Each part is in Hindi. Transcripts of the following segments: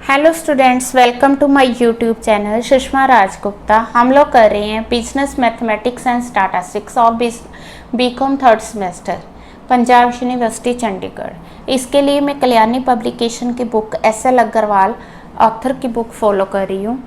Hello students, welcome to my YouTube channel Sushma Rajgupta. हम लोग कर रहे हैं बिजनेस मैथमेटिक्स एंड स्टैटिस्टिक्स और BCom third semester, Punjab university Chandigarh. इसके लिए मैं कल्याणी पब्लिकेशन की बुक एस.एल. अग्रवाल ऑथर की बुक फॉलो कर रही हूँ।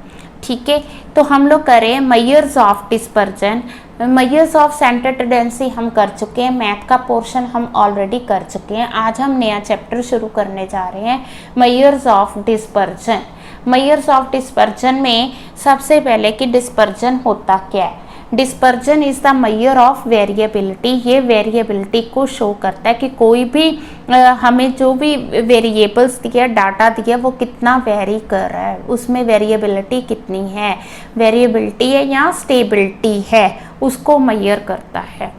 ठीक है, तो हम लोग कर रहे हैं measures of dispersion, measures of centre tendency हम कर चुके हैं, मैथ का पोर्शन हम ऑलरेडी कर चुके हैं। आज हम नया चैप्टर शुरू करने जा रहे हैं, measures of dispersion. Measures of dispersion में सबसे पहले कि डिस्पर्जन होता क्या है। Dispersion is the measure of variability. ये वेरिएबिलिटी को शो करता है कि कोई भी हमें जो भी वेरिएबल्स दिया, डाटा दिया, वो कितना वेरी कर रहा है, उसमें वेरिएबिलिटी कितनी है, वेरिएबिलिटी है या स्टेबिलिटी है, उसको मेजर करता है।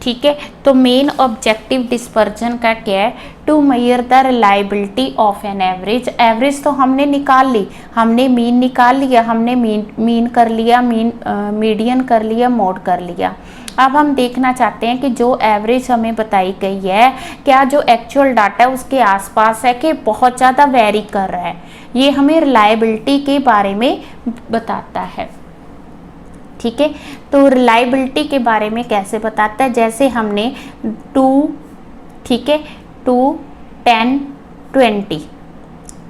ठीक है, तो मेन ऑब्जेक्टिव डिस्पर्जन का क्या है? To measure the reliability of an average. Average तो हमने निकाल ली, हमने मीन निकाल लिया, हमने मीन कर लिया, मीडियन कर लिया, मोड कर लिया। अब हम देखना चाहते हैं कि जो एवरेज हमें बताई गई है, क्या जो एक्चुअल डाटा है उसके आसपास है कि बहुत ज़्यादा वेरी कर रहा है। ये हमें रिलायबिलिटी के बारे में बताता है। ठीक है, तो रिलायबिलिटी के बारे में कैसे बताता है? जैसे हमने 2, ठीक है, 2, 10, 20,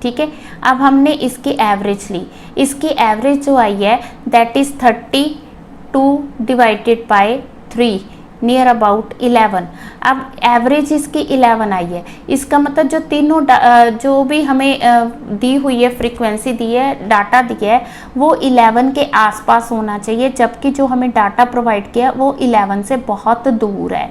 ठीक है। अब हमने इसकी एवरेज ली, इसकी एवरेज जो आई है that is 32 divided by 3 near about 11। अब एवरेज इसकी 11 आई है, इसका मतलब जो तीनों जो भी हमें दी हुई है, फ्रीक्वेंसी दी है, डाटा दिया है, वो 11 के आसपास होना चाहिए, जबकि जो हमें डाटा प्रोवाइड किया वो 11 से बहुत दूर है।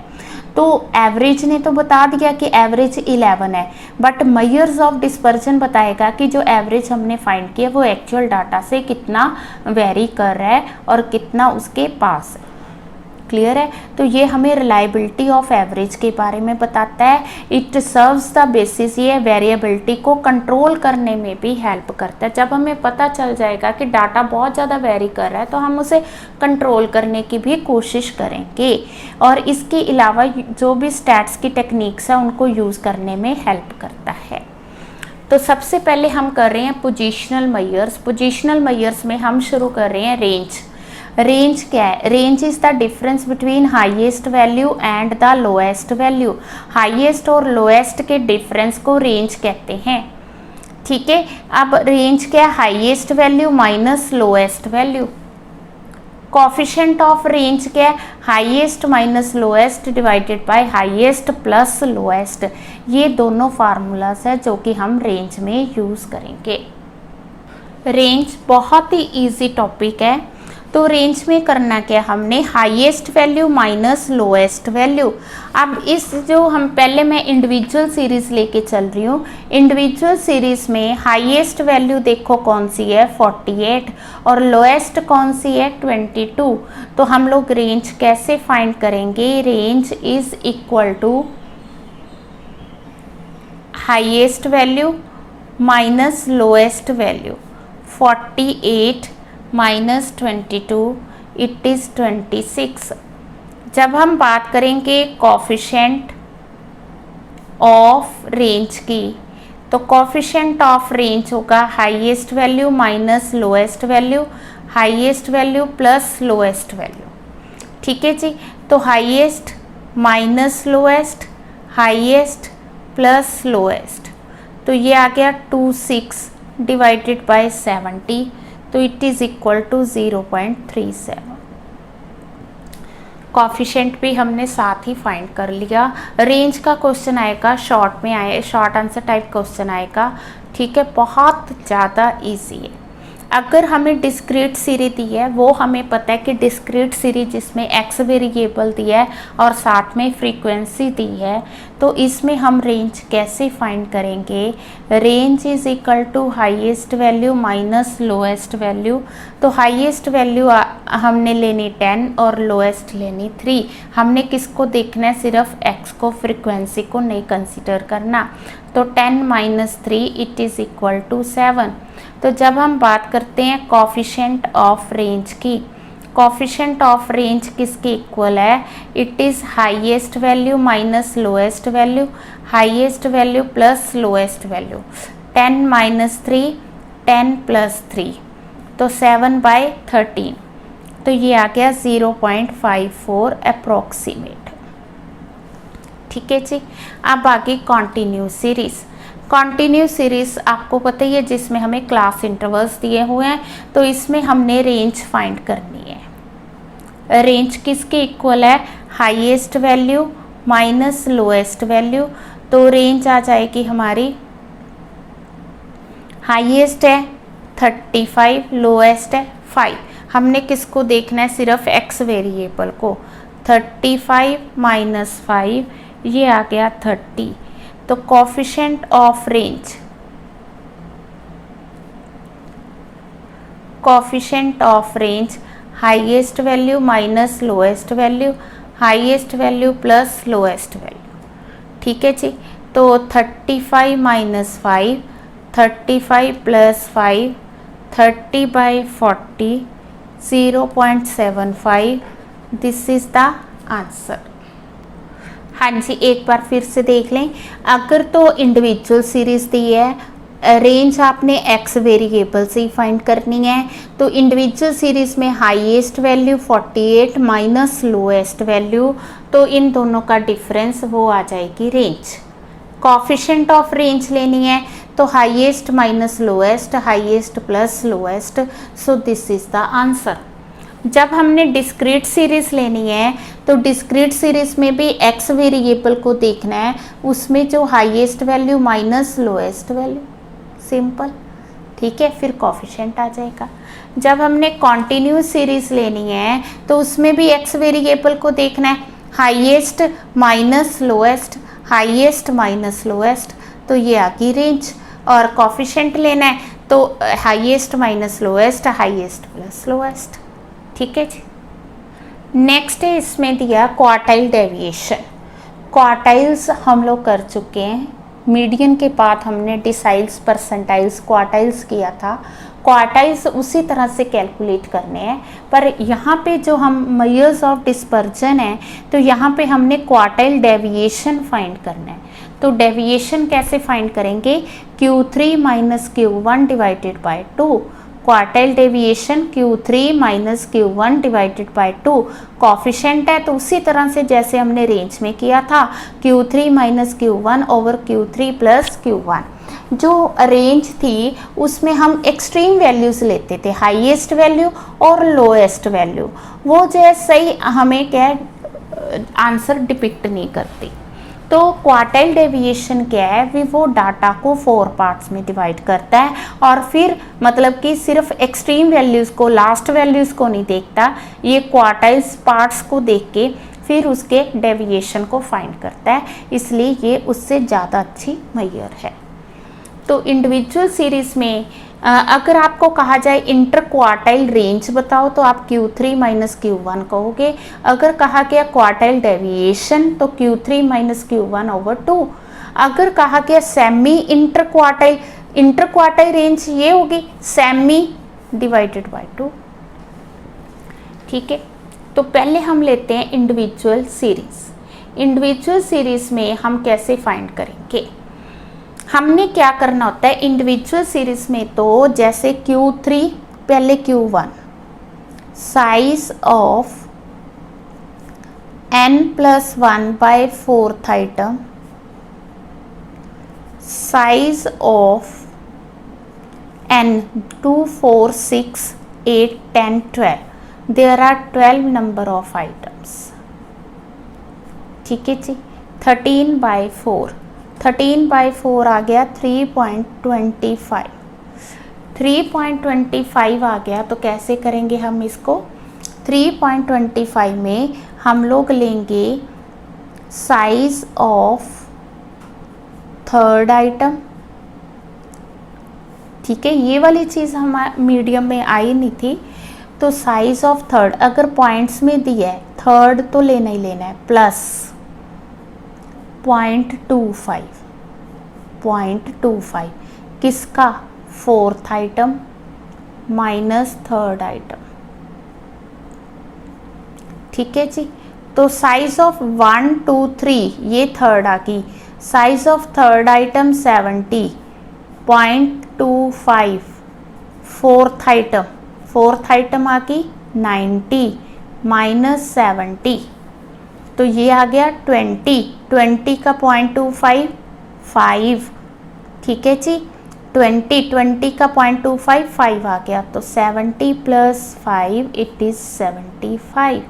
तो एवरेज ने तो बता दिया कि एवरेज 11 है, बट मेजर्स ऑफ डिस्पर्जन बताएगा कि जो एवरेज हमने फाइंड किया वो एक्चुअल डाटा से कितना वेरी कर रहा है और कितना उसके पास है। क्लियर है? तो ये हमें रिलायबिलिटी ऑफ एवरेज के बारे में बताता है। इट सर्व्स द बेसिस, ये वेरिएबिलिटी को कंट्रोल करने में भी हेल्प करता है। जब हमें पता चल जाएगा कि डाटा बहुत ज़्यादा वेरी कर रहा है तो हम उसे कंट्रोल करने की भी कोशिश करेंगे, और इसके अलावा जो भी स्टैट्स की टेक्निक्स है उनको यूज़ करने में हेल्प करता है। तो सबसे पहले हम कर रहे हैं पोजिशनल मेजर्स। पोजिशनल मेजर्स में हम शुरू कर रहे हैं रेंज। रेंज क्या है? Range is the difference between highest value and the lowest value. Highest और लोएस्ट के डिफरेंस को रेंज कहते हैं। ठीक है, अब रेंज क्या है? Highest value minus lowest value. Coefficient of range क्या है? Highest minus lowest divided by highest plus lowest. ये दोनों फार्मूलाज है जो कि हम रेंज में यूज करेंगे। रेंज बहुत ही इजी टॉपिक है। तो रेंज में करना क्या? हमने highest value minus lowest value. अब इस जो हम पहले मैं इंडिविजुअल सीरीज लेके चल रही हूँ, इंडिविजुअल सीरीज में हाईएस्ट वैल्यू देखो कौन सी है, 48, और लोएस्ट कौन सी है, 22। तो हम लोग रेंज कैसे फाइंड करेंगे? Range is equal to highest value minus lowest value. 48 minus 22 it is 26। जब हम बात करेंगे कोफिशिएंट ऑफ रेंज की, तो कोफिशिएंट ऑफ रेंज होगा highest value minus lowest value, highest value plus lowest value. ठीक है जी, तो highest minus lowest, highest plus lowest, तो ये आ गया 26 डिवाइडेड बाय 70, तो it is equal to 0.37। Coefficient भी हमने साथ ही फाइंड कर लिया। रेंज का क्वेश्चन आएगा, शॉर्ट में आए, शॉर्ट आंसर टाइप क्वेश्चन आएगा। ठीक है, बहुत ज़्यादा इजी है। अगर हमें डिस्क्रीट सीरीज दी है, वो हमें पता है कि डिस्क्रीट सीरीज जिसमें एक्स वेरिएबल दिया है और साथ में फ्रीक्वेंसी दी है, तो इसमें हम रेंज कैसे फाइंड करेंगे? Range is equal to highest value minus lowest value. तो हाईएस्ट वैल्यू हमने लेनी 10 और लोएस्ट लेनी 3। हमने किसको देखना है? सिर्फ एक्स को, फ्रीक्वेंसी को नहीं कंसिडर करना। तो 10 minus 3 it is equal to 7। तो जब हम बात करते हैं कोफिशिएंट ऑफ रेंज की, कोफिशिएंट ऑफ रेंज किसके इक्वल है? It is highest value minus lowest value, highest value plus lowest value. 10 minus 3 10 + 3 तो 7/13, तो ये आ गया 0.54 अप्रोक्सीमेट। ठीक है जी। अब आगे कॉन्टिन्यू सीरीज। कॉन्टिन्यू सीरीज आपको पता ही है, जिसमें हमें क्लास इंटरवल्स दिए हुए हैं, तो इसमें हमने रेंज फाइंड करनी है। रेंज किसके इक्वल है? Highest value minus lowest value. तो रेंज आ जाएगी हमारी, हाईएस्ट है 35, लोएस्ट है 5। हमने किसको देखना है? सिर्फ एक्स वेरिएबल को। 35 - 5 ये आ गया 30। तो coefficient of range, coefficient of range highest value minus lowest value, highest value plus lowest value. ठीक है जी। तो 35 - 5, 35 + 5, 30/40, 0.75, दिस इज द आंसर। हाँ जी, एक बार फिर से देख लें। अगर तो इंडिविजुअल सीरीज दी है, रेंज आपने एक्स वेरिएबल से ही फाइंड करनी है, तो इंडिविजुअल सीरीज में highest value 48 minus lowest value, तो इन दोनों का डिफरेंस वो आ जाएगी रेंज। कोफिशिएंट ऑफ रेंज लेनी है तो highest minus lowest, highest plus lowest, so this is the answer. जब हमने डिस्क्रीट सीरीज लेनी है तो डिस्क्रीट सीरीज में भी एक्स वेरिएबल को देखना है, उसमें जो highest value minus lowest value, simple. ठीक है, फिर कोफिशिएंट आ जाएगा। जब हमने कॉन्टिन्यूस सीरीज लेनी है तो उसमें भी एक्स वेरिएबल को देखना है, highest minus lowest, highest minus lowest, तो ये आ गई रेंज। और कोफिशिएंट लेना है तो highest minus lowest, highest plus lowest. ठीक है जी। नेक्स्ट है, इसमें दिया क्वार्टाइल डेविएशन। क्वार्टाइल्स हम लोग कर चुके हैं, मीडियन के बाद हमने डिसाइल्स, परसेंटाइल्स, क्वार्टाइल्स किया था। क्वार्टाइल्स उसी तरह से कैलकुलेट करने हैं, पर यहाँ पे जो हम मेजर्स ऑफ डिस्पर्जन है, तो यहाँ पे हमने क्वार्टाइल डेविएशन फाइंड करना है। तो डेविएशन कैसे फाइंड करेंगे? Q3 - Q1 divided by 2। Quartile deviation Q3 - Q1 divided by 2। Coefficient है तो उसी तरह से जैसे हमने रेंज में किया था, Q3 - Q1 over Q3 + Q1। जो रेंज थी उसमें हम एक्सट्रीम वैल्यूज लेते थे, हाईएस्ट वैल्यू और लोएस्ट वैल्यू, वो जो है सही हमें क्या आंसर डिपिक्ट नहीं करती। तो क्वार्टाइल डेविएशन क्या है? वो डाटा को 4 पार्ट्स में डिवाइड करता है और फिर मतलब कि सिर्फ एक्सट्रीम वैल्यूज़ को, लास्ट वैल्यूज़ को नहीं देखता, ये क्वार्टाइल्स पार्ट्स को देख के फिर उसके डेविएशन को फाइंड करता है, इसलिए ये उससे ज़्यादा अच्छी मेजर है। तो इंडिविजुअल सीरीज में अगर आपको कहा जाए इंटर क्वार्टाइल रेंज बताओ तो आप Q3 - Q1 कहोगे। अगर कहा गया क्वार्टाइल डेविएशन तो Q3 - Q1 ओवर 2। अगर कहा गया सेमी इंटर क्वार्टाइल रेंज ये होगी सेमी डिवाइडेड बाय 2। ठीक है, तो पहले हम लेते हैं इंडिविजुअल सीरीज। इंडिविजुअल सीरीज में हम कैसे फाइंड करेंगे? हमने क्या करना होता है इंडिविजुअल सीरीज में, तो जैसे Q3 पहले Q1, size of n+1/4 item, size of n 2 4 6 8 10 12, there are 12 number of items. ठीक है जी। 13/4, 13/4 आ गया 3.25, 3.25 आ गया, तो कैसे करेंगे हम इसको? 3.25 में हम लोग लेंगे साइज ऑफ थर्ड आइटम। ठीक है, ये वाली चीज़ हमारे मीडियम में आई नहीं थी, तो साइज ऑफ थर्ड अगर पॉइंट्स में दिया है, थर्ड तो लेना ही लेना है, प्लस 0.25 किसका? Fourth item minus third item. ठीक है जी। तो साइज ऑफ 1 2 3 ये थर्ड आ गई, size of third item 70.25 fourth item आ गई 90 माइनस 70, तो ये आ गया 20 का 0.25 5, ठीक है जी। 20 का 0.25 5 आ गया, तो 70 प्लस 5 इट इज़ 75।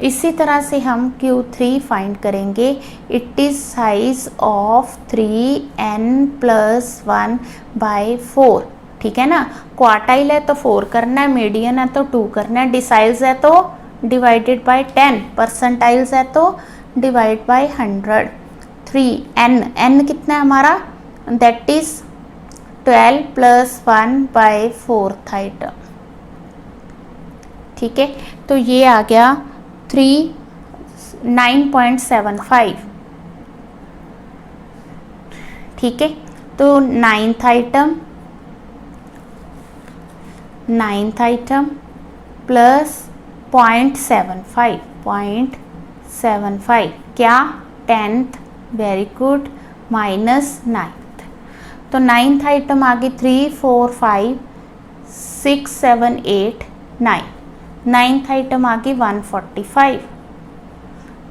इसी तरह से हम Q3 फाइंड करेंगे। It is size of 3n+1/4, ठीक है ना। क्वार्टाइल है तो 4 करना है, मीडियन है तो 2 करना है, डिसाइल्स है तो डिवाइडेड बाय 10, परसेंटाइल्स है तो डिवाइड बाय 100। 3n कितना है हमारा, दैट इज 12 + 1/4 आइटम, ठीक है। तो ये आ गया 9.75, ठीक है। तो नाइन्थ आइटम प्लस 0.75 क्या, 10th, very good, minus 9th। तो नाइन्थ आइटम आ गई 3 4 5 6 7 8 9, नाइन्थ आइटम आ गई 145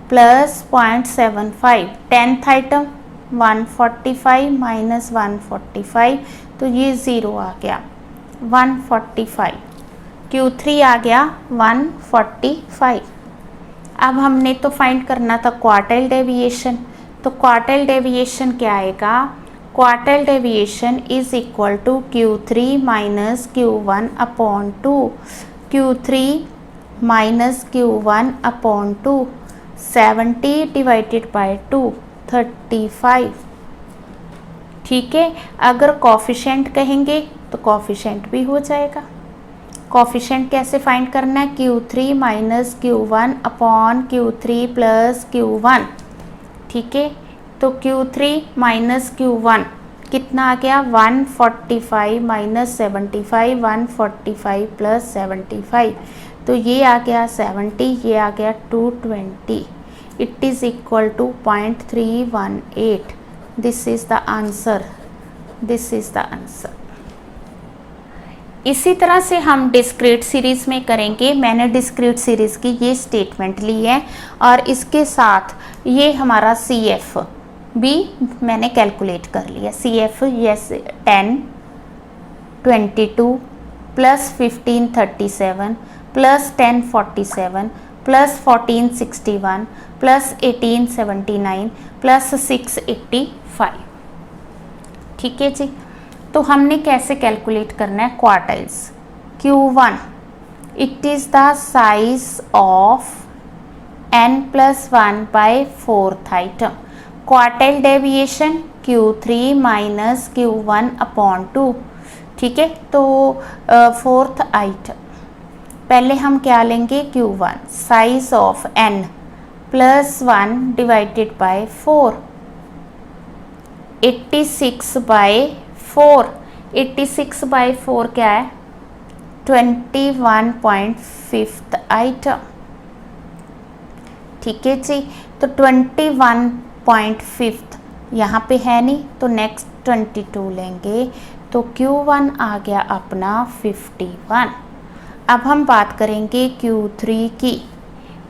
प्लस 0.75, 10th आइटम 145 माइनस 145, तो ये 0 आ गया 145। Q3 आ गया 145। अब हमने तो फाइंड करना था क्वार्टाइल डेविएशन, तो क्वार्टाइल डेविएशन क्या आएगा, quartile deviation is equal to Q3 minus Q1 upon 2, Q3 minus Q1 upon 2, 70 divided by 2 35, ठीक है। अगर कॉफिशेंट कहेंगे तो कॉफिशेंट भी हो जाएगा। कॉफिशेंट कैसे फाइंड करना है, Q3 minus Q1 upon Q3 plus Q1, ठीक है। तो Q3 माइनस Q1 कितना आ गया, 145 माइनस 75, 145 प्लस 75, तो ये आ गया 70, ये आ गया 220। It is equal to 0.318। This is the answer, this is the answer. इसी तरह से हम डिस्क्रीट सीरीज़ में करेंगे। मैंने डिस्क्रीट सीरीज़ की ये स्टेटमेंट ली है और इसके साथ ये हमारा CF भी मैंने कैलकुलेट कर लिया। CF yes 10 22 plus 15 37 plus 10 47 plus 14 61 plus 18 79 plus 6 85, ठीक है जी। तो हमने कैसे कैलकुलेट करना है quartiles. Q1 it is the size of n+1/4 item. Quartile deviation Q3 minus Q1 upon 2, ठीक है। तो फोर्थ आइटम पहले हम क्या लेंगे, Q1 size of n+1 divided by 4, 86/4, 86/4 क्या है, 21.5 आइटम, ठीक है जी। तो 21.5 यहाँ पे है नहीं, तो नेक्स्ट 22 लेंगे, तो Q1 आ गया अपना 51। अब हम बात करेंगे Q3 की।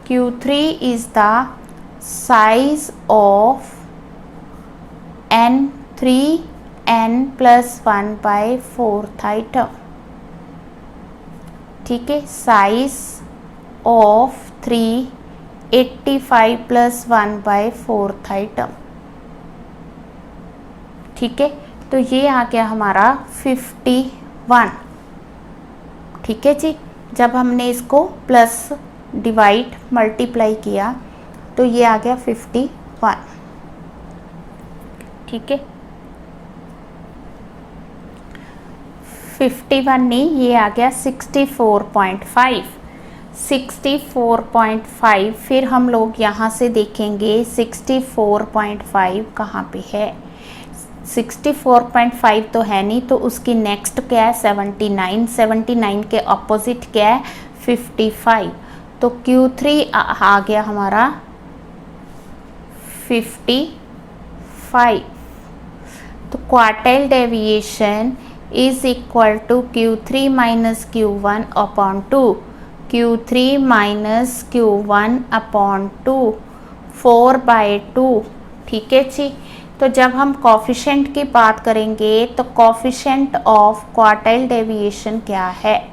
Q3 is the size of n+1/4 item, ठीक है। साइज ऑफ 385 + 1/4 आइटम, ठीक है। तो ये आ गया हमारा 51, ठीक है जी। जब हमने इसको प्लस डिवाइड मल्टीप्लाई किया तो ये आ गया 51, ठीक है। 51 नहीं, ये आ गया 64.5, 64.5। फिर हम लोग यहाँ से देखेंगे 64.5 कहाँ पे है। 64.5 तो है नहीं, तो उसकी नेक्स्ट क्या है 79, 79 के ऑपोजिट क्या है 55। तो Q3 आ गया हमारा 55। तो quartile deviation is equal to Q3 minus Q1 upon 2, Q3 minus Q1 upon 2, 4/2। ठीक है जी। तो जब हम कॉफिशेंट की बात करेंगे तो कॉफिशेंट ऑफ क्वार्टाइल डेविएशन क्या है?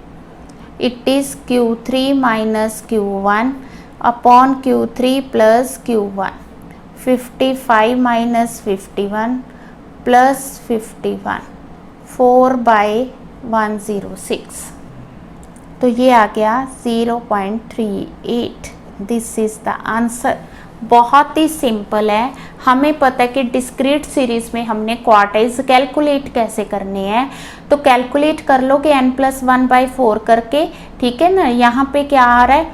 It is Q3 minus Q1 upon Q3 plus Q1, 55 minus 51 plus 51, 4/106। तो ये आ गया 0.38। This is the answer. बहुत ही सिंपल है। हमें पता है कि डिस्क्रीट सीरीज में हमने क्वार्टाइल्स कैलकुलेट कैसे करने हैं, तो कैलकुलेट कर लोगे n+1/4 करके। ठीक है ना। यहाँ पे क्या आ रहा है,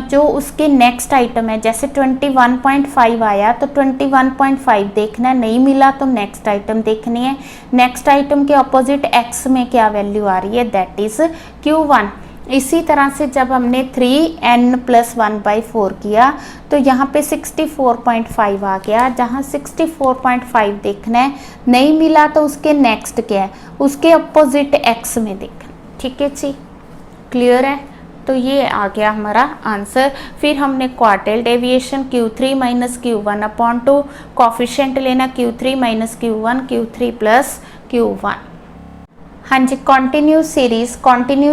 जो उसके नेक्स्ट आइटम है, जैसे 21.5 आया तो 21.5 देखना है, नहीं मिला तो नेक्स्ट आइटम देखनी है। नेक्स्ट आइटम के अपोजिट x में क्या वैल्यू आ रही है, दैट इज Q1। इसी तरह से जब हमने 3n+1/4 किया तो यहाँ पे 64.5 आ गया, जहाँ 64.5 देखना है, नहीं मिला तो उसके नेक्स्ट क्या है, उसके अपोजिट x में देखना। ठीक है जी, क्लियर है। तो ये आ गया हमारा आंसर। फिर हमने quartile deviation Q3 minus Q1 upon 2, coefficient लेना Q3 minus Q1, Q3 plus Q1। हाँ जी, कॉन्टिन्यूस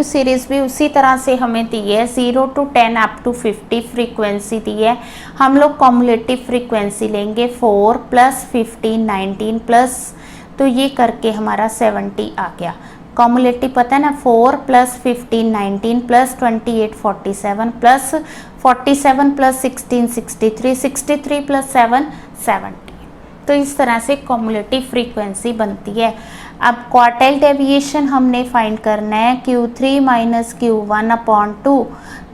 सीरीज भी उसी तरह से हमें दी है, 0 to 10 अप टू 50 फ्रीक्वेंसी दी है। हम लोग कॉम्युलेटिव फ्रीक्वेंसी लेंगे 4 प्लस 15 19 प्लस, तो ये करके हमारा 70 आ गया। कॉम्युलेटिव पता है ना, 4 plus 15 19 plus 28 47 plus 47 plus 16 63 63 plus 7 70। तो इस तरह से कॉम्युलेटिव फ्रीक्वेंसी बनती है। अब क्वार्टाइल डेविएशन हमने फाइंड करना है Q3 माइनस Q1 अपॉन 2।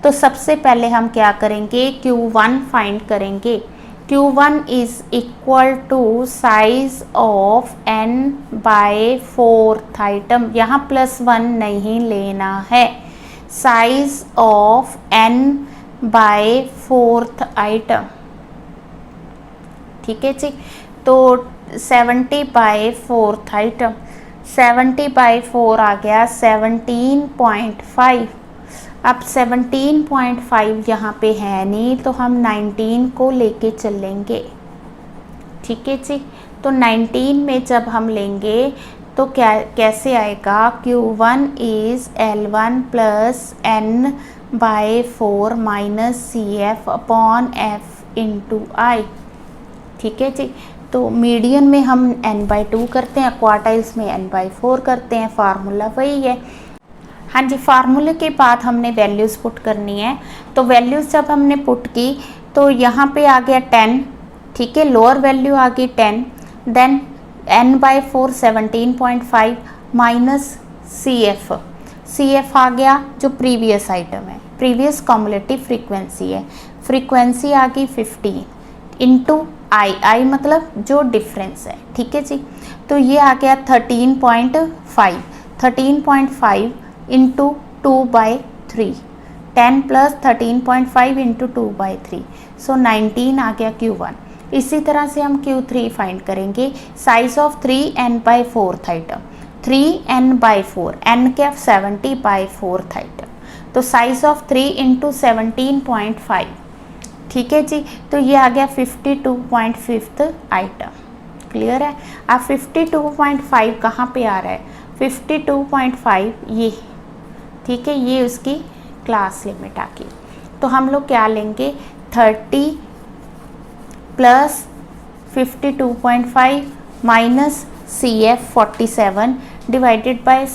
तो सबसे पहले हम क्या करेंगे, Q1 फाइंड करेंगे। Q1 is equal to size of n/4 item, यहाँ +1 नहीं लेना है, साइज ऑफ n/4 आइटम। ठीक है जी। तो 70/4 आइटम, 70/4 आ गया 17.5। अब 17.5 यहाँ पे है नहीं, तो हम 19 को लेके चलेंगे। ठीक है जी। तो 19 में जब हम लेंगे तो क्या कैसे आएगा, Q1 is L1 plus n/4 minus CF upon F into I। ठीक है जी। तो मीडियन में हम n/2 करते हैं, क्वार्टाइल्स में n/4 करते हैं, फार्मूला वही है। हाँ जी, फार्मूले के बाद हमने वैल्यूज़ पुट करनी है। तो वैल्यूज़ जब हमने पुट की तो यहाँ पे आ गया 10। ठीक है, लोअर वैल्यू आ गई 10, देन n/4 17.5 माइनस CF आ गया जो प्रीवियस आइटम है, प्रीवियस कॉम्युलेटिव फ्रीक्वेंसी है, फ्रीक्वेंसी आ गई 15 इंटू I मतलब जो डिफरेंस है। ठीक है जी। तो ये आ गया 13.5 इंटू 2/3, 10 प्लस 13.5 इंटू 2/3, सो 19 आ गया Q1। इसी तरह से हम Q3 फाइंड करेंगे, size of 3n/4 item, 3n/4, n क्या 70/4 आइटम, तो साइज ऑफ 3 इंटू 17.5। ठीक है जी। तो ये आ गया 52.5 आइटम। क्लियर है। अब 52.5 कहाँ पे आ रहा है, 52.5 ये। ठीक है, ये उसकी क्लास लिमिट आ गई। तो हम लोग क्या लेंगे, 30 plus 52.5 minus CF 47 divided by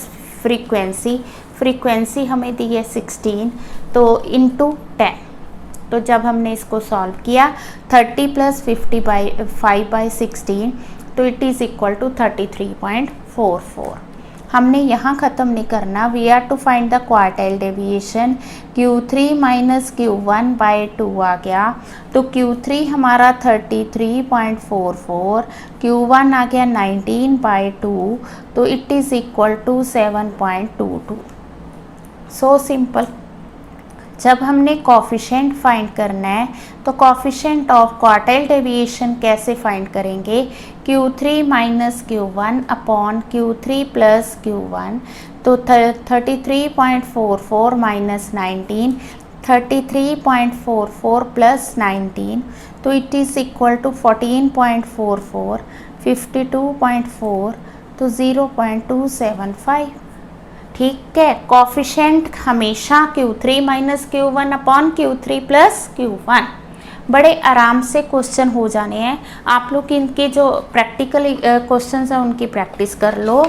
frequency हमें दी है 16, तो इंटू 10। तो जब हमने इसको सॉल्व किया 30 प्लस 55/16, तो इट इज़ इक्वल टू 33.44। हमने यहाँ ख़त्म नहीं करना, we are to find the quartile deviation. Q3 minus Q1/2 आ गया, तो Q3 हमारा 33.44, Q1 आ गया 19/2, तो it is equal to 7.22। So simple. जब हमने कॉफिशेंट फाइंड करना है तो कॉफिशेंट ऑफ क्वार्टाइल डेविएशन कैसे फाइंड करेंगे, Q3 minus Q1 upon Q3 plus Q1। तो 33.44 माइनस 19, 33.44 प्लस 19, तो इट इज़ इक्वल टू 14.44, 52.4, तो 0.275। ठीक है, कॉफिशेंट हमेशा Q3 minus Q1 upon Q3 plus Q1। बड़े आराम से क्वेश्चन हो जाने हैं, आप लोग इनके जो प्रैक्टिकल क्वेश्चंस हैं उनकी प्रैक्टिस कर लो।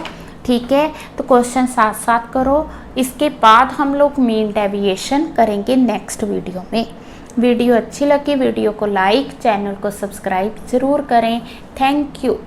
ठीक है, तो क्वेश्चन साथ साथ करो, इसके बाद हम लोग मीन डेविएशन करेंगे नेक्स्ट वीडियो में। वीडियो अच्छी लगी वीडियो को लाइक, चैनल को सब्सक्राइब ज़रूर करें। Thank you.